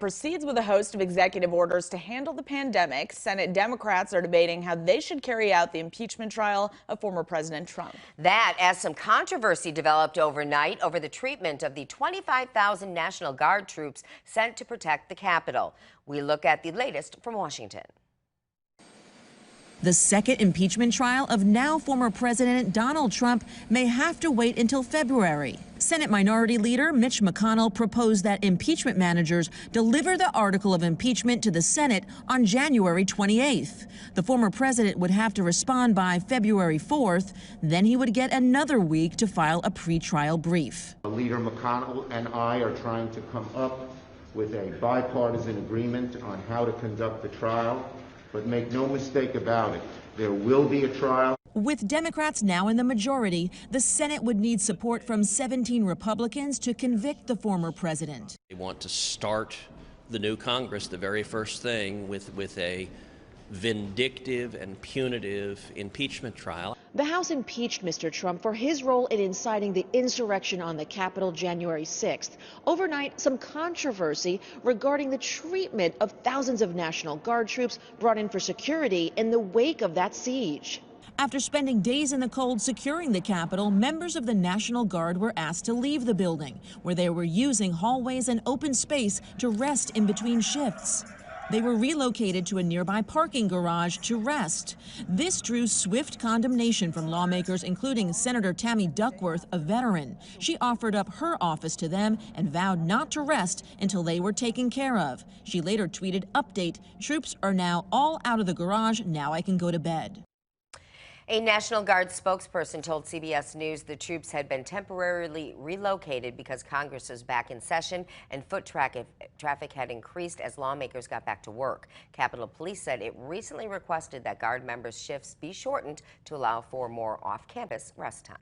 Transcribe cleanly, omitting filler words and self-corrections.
Proceeds with a host of executive orders to handle the pandemic. Senate Democrats are debating how they should carry out the impeachment trial of former President Trump. That as some controversy developed overnight over the treatment of the 25,000 National Guard troops sent to protect the Capitol. We look at the latest from Washington. The second impeachment trial of now former President Donald Trump may have to wait until February. Senate Minority Leader Mitch McConnell proposed that impeachment managers deliver the article of impeachment to the Senate on January 28th. The former president would have to respond by February 4th. Then he would get another week to file a pretrial brief. Leader McConnell and I are trying to come up with a bipartisan agreement on how to conduct the trial. But make no mistake about it, there will be a trial. With Democrats now in the majority, the Senate would need support from 17 Republicans to convict the former president. They want to start the new Congress, the very first thing, with a vindictive and punitive impeachment trial. The House impeached Mr. Trump for his role in inciting the insurrection on the Capitol January 6th. Overnight, some controversy regarding the treatment of thousands of National Guard troops brought in for security in the wake of that siege. After spending days in the cold securing the Capitol, members of the National Guard were asked to leave the building, where they were using hallways and open space to rest in between shifts. They were relocated to a nearby parking garage to rest. This drew swift condemnation from lawmakers, including Senator Tammy Duckworth, a veteran. She offered up her office to them and vowed not to rest until they were taken care of. She later tweeted, "Update, troops are now all out of the garage. Now I can go to bed." A National Guard spokesperson told CBS News the troops had been temporarily relocated because Congress was back in session and foot traffic had increased as lawmakers got back to work. Capitol Police said it recently requested that Guard members' shifts be shortened to allow for more off-campus rest time.